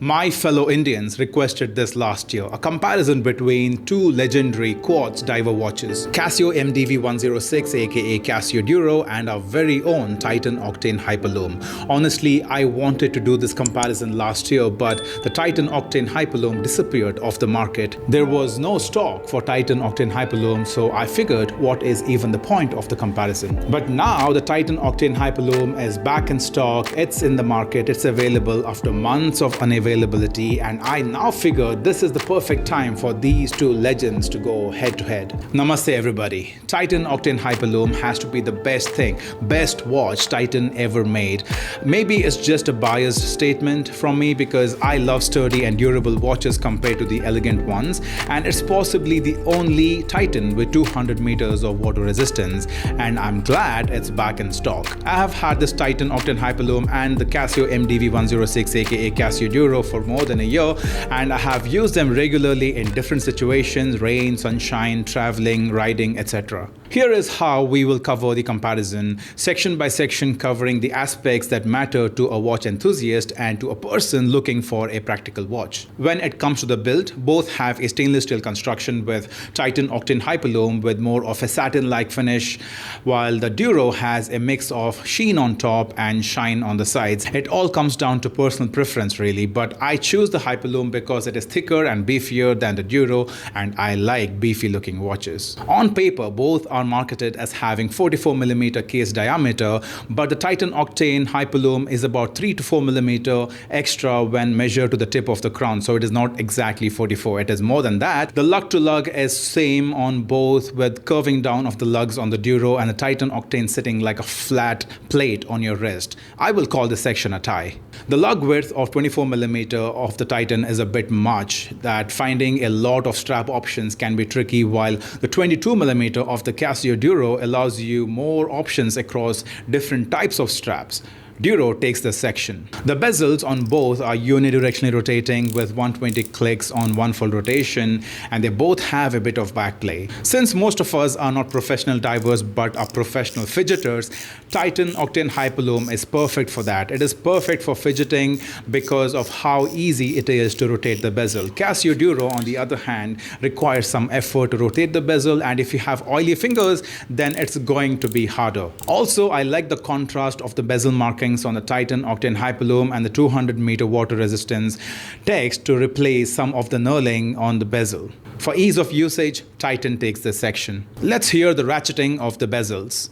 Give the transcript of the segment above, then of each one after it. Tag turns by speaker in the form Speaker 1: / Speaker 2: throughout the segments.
Speaker 1: My fellow Indians requested this last year, a comparison between two legendary quartz diver watches, Casio MDV106 aka Casio Duro and our very own Titan Octane Hyperlume. Honestly, I wanted to do this comparison last year, but the Titan Octane Hyperlume disappeared off the market. There was no stock for Titan Octane Hyperlume, so I figured what is even the point of the comparison. But now the Titan Octane Hyperlume is back in stock, it's in the market, it's available after months of unavailability, and I now figure this is the perfect time for these two legends to go head to head. Namaste everybody. Titan Octane Hyperlume has to be the best watch Titan ever made. Maybe it's just a biased statement from me because I love sturdy and durable watches compared to the elegant ones, and it's possibly the only Titan with 200 meters of water resistance, and I'm glad it's back in stock. I have had this Titan Octane Hyperlume and the Casio MDV106 aka Casio Duro for more than a year, and I have used them regularly in different situations: rain, sunshine, traveling, riding, etc. Here is how we will cover the comparison, section by section, covering the aspects that matter to a watch enthusiast and to a person looking for a practical watch. When it comes to the build, both have a stainless steel construction, with Titan Octane Hyperlume with more of a satin-like finish, while the Duro has a mix of sheen on top and shine on the sides. It all comes down to personal preference really, but I choose the Hyperlume because it is thicker and beefier than the Duro, and I like beefy looking watches. On paper, both are marketed as having 44mm case diameter, but the Titan Octane Hyperlume is about 3 to 4mm extra when measured to the tip of the crown, so it is not exactly 44, it is more than that. The lug to lug is same on both, with curving down of the lugs on the Duro and the Titan Octane sitting like a flat plate on your wrist. I will call this section a tie. The lug width of 24mm of the Titan is a bit much, that finding a lot of strap options can be tricky, while the 22mm of the Casio Duro allows you more options across different types of straps. Duro takes this section. The bezels on both are unidirectionally rotating with 120 clicks on one full rotation, and they both have a bit of backplay. Since most of us are not professional divers but are professional fidgeters, Titan Octane Hyperlume is perfect for that. It is perfect for fidgeting because of how easy it is to rotate the bezel. Casio Duro, on the other hand, requires some effort to rotate the bezel, and if you have oily fingers, then it's going to be harder. Also, I like the contrast of the bezel markings on the Titan Octane Hyperlume and the 200-meter water resistance text to replace some of the knurling on the bezel. For ease of usage, Titan takes this section. Let's hear the ratcheting of the bezels.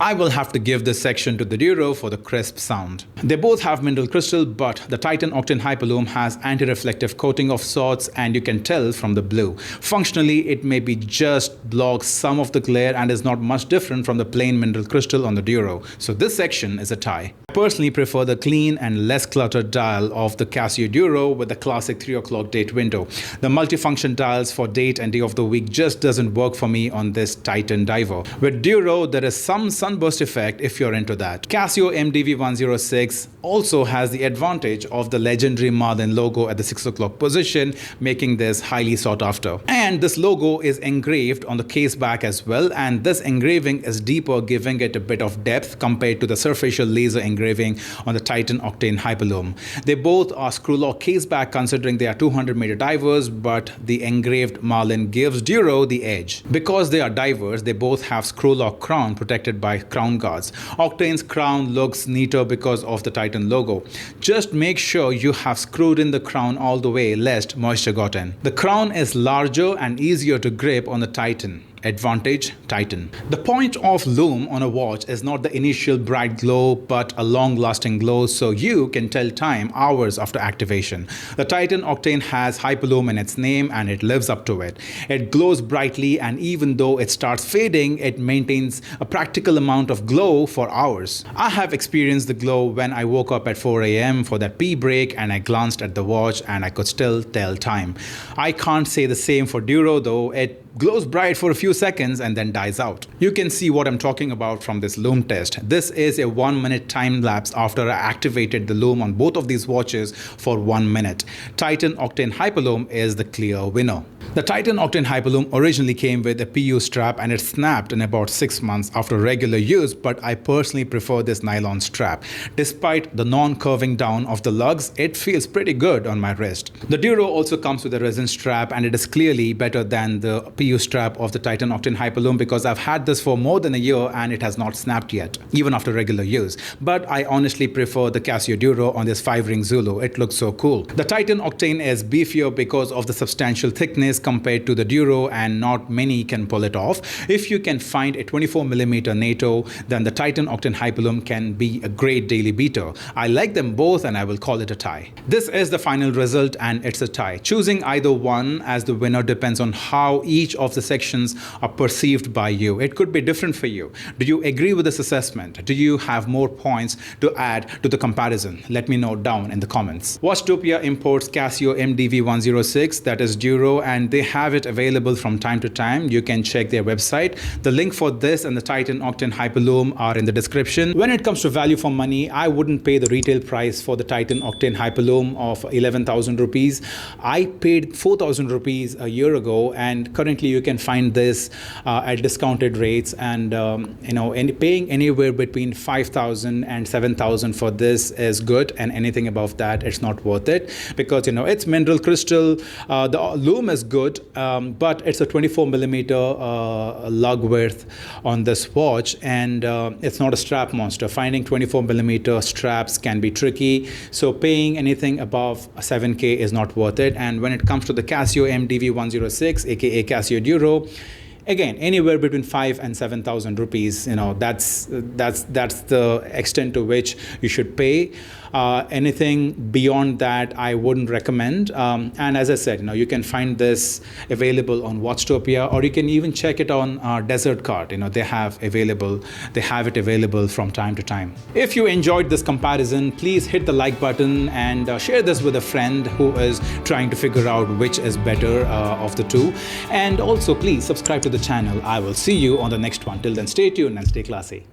Speaker 1: I will have to give this section to the Duro for the crisp sound. They both have mineral crystal, but the Titan Octane Hyperlume has anti-reflective coating of sorts, and you can tell from the blue. Functionally, it maybe just blocks some of the glare and is not much different from the plain mineral crystal on the Duro. So this section is a tie. I personally prefer the clean and less cluttered dial of the Casio Duro with the classic 3 o'clock date window. The multifunction dials for date and day of the week just doesn't work for me on this Titan diver. With Duro, there is some sunburst effect if you're into that. Casio MDV106 also has the advantage of the legendary Marlin logo at the 6 o'clock position, making this highly sought after. And this logo is engraved on the case back as well, and this engraving is deeper, giving it a bit of depth compared to the surfacial laser engraving on the Titan Octane Hyperlume. They both are screw lock case back considering they are 200-meter divers, but the engraved Marlin gives Duro the edge. Because they are divers, they both have screw lock crown protected by crown guards. Octane's crown looks neater because of the Titan logo. Just make sure you have screwed in the crown all the way lest moisture got in. The crown is larger and easier to grip on the Titan. Advantage, Titan. The point of lume on a watch is not the initial bright glow but a long-lasting glow, so you can tell time hours after activation. The Titan Octane has Hyperlume in its name and it lives up to it. It glows brightly, and even though it starts fading, it maintains a practical amount of glow for hours. I have experienced the glow when I woke up at 4 a.m. for that pee break and I glanced at the watch and I could still tell time. I can't say the same for Duro though. It glows bright for a few seconds and then dies out. You can see what I'm talking about from this Lume test. This is a 1-minute time lapse after I activated the Lume on both of these watches for 1 minute. Titan Octane Hyperlume is the clear winner. The Titan Octane Hyperlume originally came with a PU strap and it snapped in about 6 months after regular use, but I personally prefer this nylon strap. Despite the non-curving down of the lugs, it feels pretty good on my wrist. The Duro also comes with a resin strap and it is clearly better than the PU strap of the Titan Octane Hyperlume because I've had this for more than a year and it has not snapped yet, even after regular use. But I honestly prefer the Casio Duro on this 5-ring Zulu. It looks so cool. The Titan Octane is beefier because of the substantial thickness compared to the Duro, and not many can pull it off. If you can find a 24mm NATO, then the Titan Octane Hyperlume can be a great daily beater. I like them both and I will call it a tie. This is the final result and it's a tie. Choosing either one as the winner depends on how each of the sections are perceived by you. It could be different for you. Do you agree with this assessment? Do you have more points to add to the comparison? Let me know down in the comments. Watchtopia imports Casio MDV106, that is Duro, and they have it available from time to time. You can check their website. The link for this and the Titan Octane Hyperlume are in the description. When it comes to value for money, I wouldn't pay the retail price for the Titan Octane Hyperlume of 11,000 rupees. I paid 4,000 rupees a year ago, and currently you can find this at discounted rates, and paying anywhere between 5,000 and 7,000 for this is good, and anything above that it's not worth it because it's mineral crystal. The Lume is good, but it's a 24mm lug width on this watch, and it's not a strap monster. Finding 24mm straps can be tricky, so paying anything above 7K is not worth it. And when it comes to the Casio MDV106, aka Casio Duro, again, anywhere between 5,000 and 7,000 rupees, that's the extent to which you should pay. Anything beyond that, I wouldn't recommend. And as I said, you can find this available on Watchtopia, or you can even check it on Desert Cart. They have it available from time to time. If you enjoyed this comparison, please hit the like button and share this with a friend who is trying to figure out which is better of the two. And also, please subscribe to the channel. I will see you on the next one. Till then, stay tuned and stay classy.